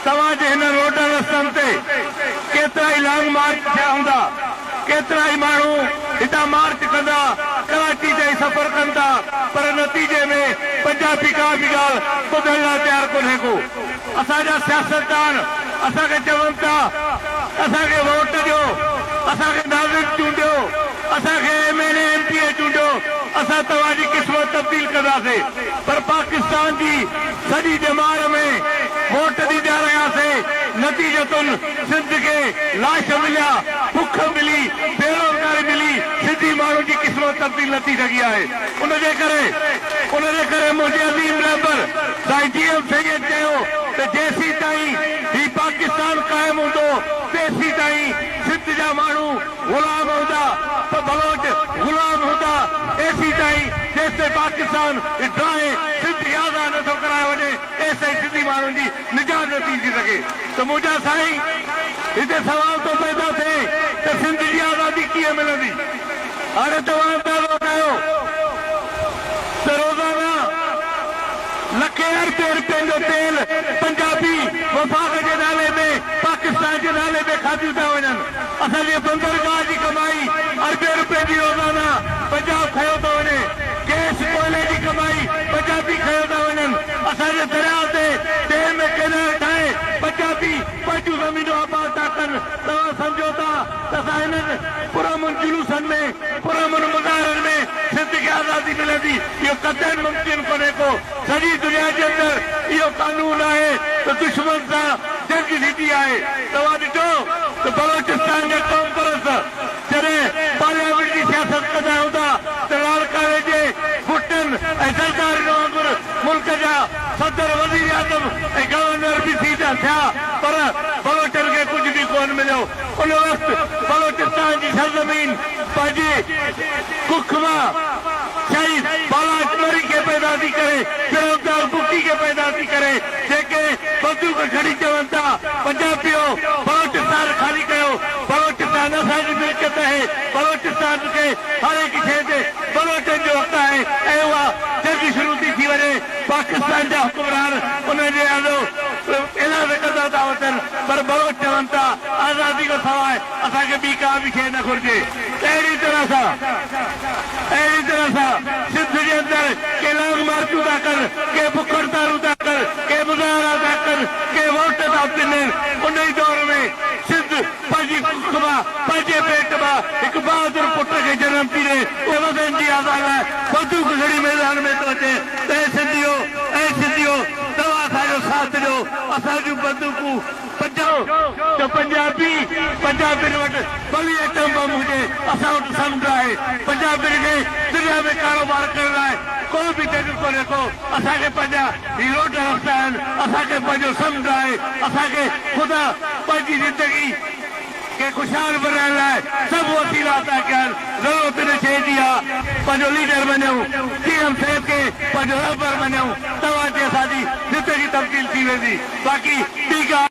तव्हांजे हिन रोड रस्तनि ते केतिरा ई लॉन्ग मार्च थिया हूंदा, केतिरा ई माण्हू हितां मार्च कंदा, कराची ताईं सफ़र कंदा, पर नतीजे में पंजाबी का बि ॻाल्हि ॿुधण लाइ तयारु कोन्हे को। असांजा सियासतदान असांखे चवनि था असांखे वोट ॾियो, असांखे नाज़िर चूंडियो, असांखे MLA MPA चूंडियो, असां तव्हांजी क़िस्मत तब्दील कंदासीं। पर पाकिस्तान जी सॼी ॼमार में वोट ॾींदा रहियासीं, नतीजतुन सिंध खे लाश मिलिया, बुख मिली, बेरोज़गारी मिली, सिंधी माण्हू जी क़िस्मत तब्दील न थी सघी आहे। उनजे करे मुंहिंजे अज़ीम रहबर साईं GM सैयद चयो त जेसीं ताईं ही पाकिस्तान क़ाइमु हूंदो तेसीं ताईं सिंध जा माण्हू ग़ुलाम हूंदा, बलोच ग़ुलाम हूंदा, तेसीं ताईं जेसिताईं पाकिस्तान ड्राहे सिंध आज़ाद नथो कराए वञे तेसिताईं सिंधी माण्हुनि जी निजात न थी सघे। त मुंहिंजा साईं हिते सवाल थो पैदा थिए त सिंध जी आज़ादी कीअं मिलंदी। हाणे तव्हां अंदाज़ो कयो त रोज़ाना लखे अरबे रुपयनि जो तेल पंजाबी वफ़ाक़ जे नाले में पाकिस्तान जे नाले में खाधियूं था वञनि। असांजे बंदरगाह जी कमाई अरबे रुपए जी रोज़ाना पंजाब खयो थो वञे, गैस कोयले जी कमाई पंजाबी खयो था वञनि। असांजे दरिया ते तेल में कैनाल ठाहे पंजाबी पंहिंजूं ज़मीनूं आबाद था कनि। तव्हां सम्झो था त असां हिननि पुरअमन जुलूसनि में पुरअमन मुज़ाहिरनि में सिंध खे आज़ादी मिलंदी, इहो कतई मुमकिन कोन्हे को। सॼी दुनिया जे अंदरि इहो कानून आहे त दुश्मन सां जंग थींदी आहे। तव्हां ॾिठो त बलोचिस्तान जे क़ौम परस्त जॾहिं पार्लियामेंट जी सियासत कंदा हूंदा त लाड़काणे जे भुट्टनि ऐं सरदारनि वांगुरु मुल्क जा सदर वज़ीर आज़म ऐं गवर्नर बि थी थिया, पर बलोचनि खे कुझु बि कोन मिलियो। उन वक़्तु बलोचिस्तान जी सरज़मीन पंहिंजे कुख मां शहीद बाला अकबरी खे पैदा थी करे, फिरोज़दार बुकी खे पैदा थी करे, जेके बंदूक खणी चवनि था पंजाबियो बलोचिस्तान ख़ाली कयो, बलोचिस्तान असांजी मिल्कियत आहे, बलोचिस्तान खे हर हिकु शइ ते बलोचनि जो हक़ आहे। ऐं उहा जंग शुरू थी वञे, पाकिस्तान जा हुकुमरान उनजे ऐलान कंदा था वठनि, पर बलोच चवनि था आज़ादी खां सवाइ असांखे ॿी का बि शइ न घुरिजे। अहिड़ी तरह सां सिंध जे अंदरि के लॉन्ग मार्चूं था कनि, के बुख हड़तालूं था कनि, के मुज़ाहिरा था कनि, के वोट था ॾियनि। उन ई दौर में सिंध पंहिंजी कुख मां पंहिंजे पेट मां हिकु बहादुर पुट खे जनम थी ॾे, उहे वज़न जी आज़ाद आहे, बंदूक खणी मैदान में थो अचे। त सिंधियो तव्हां असांजो साथ ॾियो, असांजूं बंदूकूं बचाओ त पंजाबियुनि वटि भली एटम बम हुजे, असां वटि समुंड आहे। पंजाबियुनि खे दुनिया में कारोबार करण लाइ को बि जॻह कोन्हे को। असांखे पंहिंजा रोड रस्ता आहिनि, असांखे पंहिंजो समुंड आहे, असांखे ख़ुदा पंहिंजी ज़िंदगी खे ख़ुशहाल बनाइण लाइ सभु वसीला था कनि। ज़रूरत इन शइ जी आहे पंहिंजो लीडर बणियूं, GM साहिब खे पंहिंजो रहबर बणियूं, तव्हांजे असांजी ज़िंदगी तब्दील थी वेंदी। बाक़ी ॿी ॻाल्हि